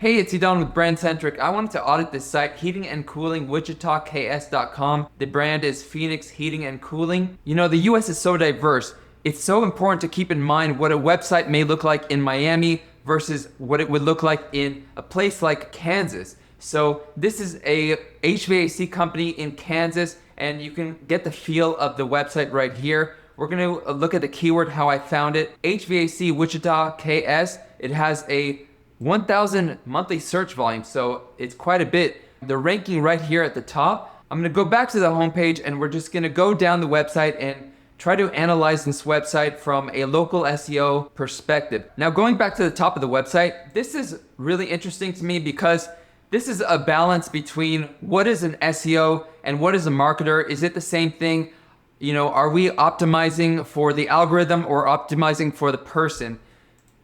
Hey, it's Edon with Brand Centric. I wanted to audit this site, Heating and Cooling Wichita KS.com. The brand is Phoenix Heating and Cooling. You know, the US is so diverse. It's so important to keep in mind what a website may look like in Miami versus what it would look like in a place like Kansas. So this is a HVAC company in Kansas, and you can get the feel of the website right here. We're going to look at the keyword, how I found it. HVAC Wichita KS. It has a 1,000 monthly search volume, so it's quite a bit. They're ranking right here at the top. I'm gonna go back to the homepage and we're just gonna go down the website and try to analyze this website from a local SEO perspective. Now, going back to the top of the website, this is really interesting to me because this is a balance between what is an SEO and what is a marketer. Is it the same thing? You know, are we optimizing for the algorithm or optimizing for the person?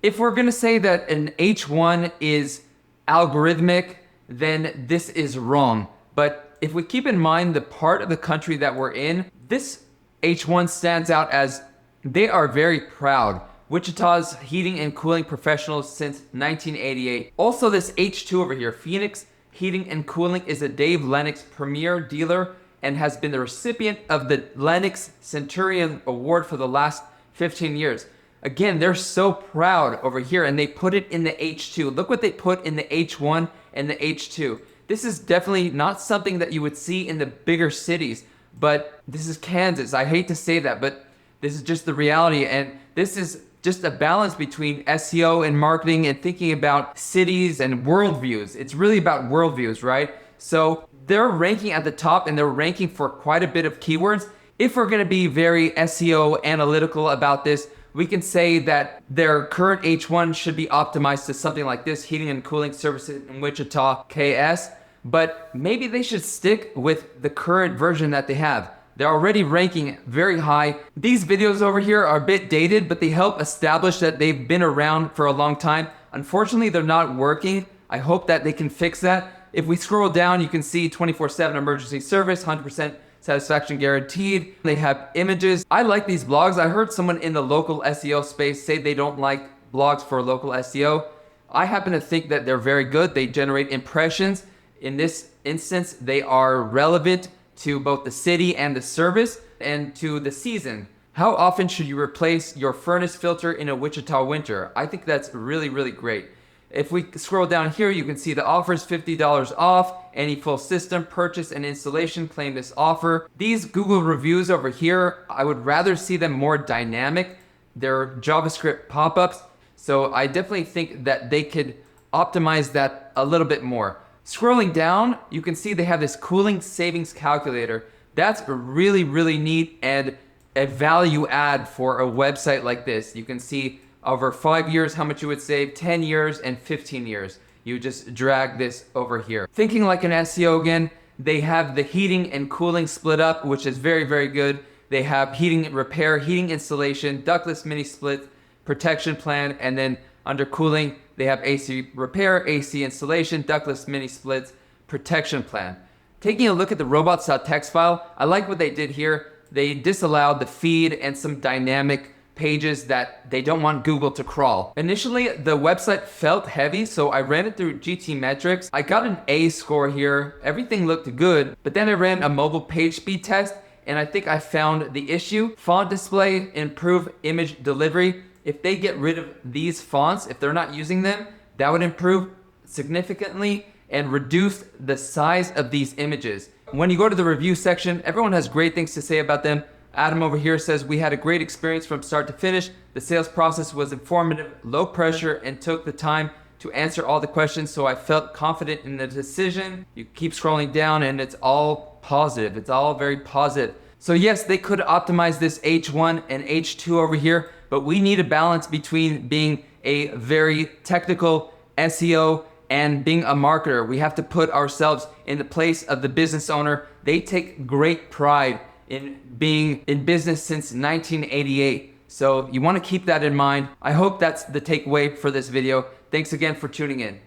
If we're going to say that an H1 is algorithmic, then this is wrong. But if we keep in mind the part of the country that we're in, this H1 stands out as they are very proud. Wichita's heating and cooling professionals since 1988. Also, this H2 over here, Phoenix Heating and Cooling, is a Dave Lennox premier dealer and has been the recipient of the Lennox Centurion Award for the last 15 years. Again, they're so proud over here, and they put it in the H2. Look what they put in the H1 and the H2. This is definitely not something that you would see in the bigger cities, but this is Kansas. I hate to say that, but this is just the reality, and this is just a balance between SEO and marketing and thinking about cities and worldviews. It's really about worldviews, right? So they're ranking at the top, and they're ranking for quite a bit of keywords. If we're going to be very SEO analytical about this, we can say that their current H1 should be optimized to something like this, heating and cooling services in Wichita KS, but maybe they should stick with the current version that they have. They're already ranking very high. These videos over here are a bit dated, but they help establish that they've been around for a long time. Unfortunately, they're not working. I hope that they can fix that. If we scroll down, you can see 24/7 emergency service, 100% satisfaction guaranteed. They have images. I like these blogs. I heard someone in the local SEO space say they don't like blogs for local SEO. I happen to think that they're very good. They generate impressions. In this instance, they are relevant to both the city and the service and to the season. How often should you replace your furnace filter in a Wichita winter? I think that's really, really great. If we scroll down here, you can see the offers $50 off. Any full system purchase and installation claim this offer. These Google reviews over here, I would rather see them more dynamic. They're JavaScript pop-ups. So I definitely think that they could optimize that a little bit more. Scrolling down, you can see they have this cooling savings calculator. That's really, really neat and a value add for a website like this. You can see over 5 years how much you would save, 10 years and 15 years. You just drag this over here. Thinking like an SEO again, they have the heating and cooling split up, which is very, very good. They have heating repair, heating installation, ductless mini split, protection plan, and then under cooling, they have AC repair, AC installation, ductless mini splits, protection plan. Taking a look at the robots.txt file, I like what they did here. They disallowed the feed and some dynamic pages that they don't want Google to crawl. Initially, the website felt heavy, so I ran it through GTmetrix. I got an A score here. Everything looked good, but then I ran a mobile page speed test, and I think I found the issue. Font display, improve image delivery. If they get rid of these fonts, if they're not using them, that would improve significantly and reduce the size of these images. When you go to the review section, everyone has great things to say about them. Adam over here says, we had a great experience from start to finish. The sales process was informative, low pressure, and took the time to answer all the questions, so I felt confident in the decision. You keep scrolling down and it's all positive. It's all very positive. So yes, they could optimize this H1 and H2 over here, but we need a balance between being a very technical SEO and being a marketer. We have to put ourselves in the place of the business owner. They take great pride in being in business since 1988. So you want to keep that in mind. I hope that's the takeaway for this video. Thanks again for tuning in.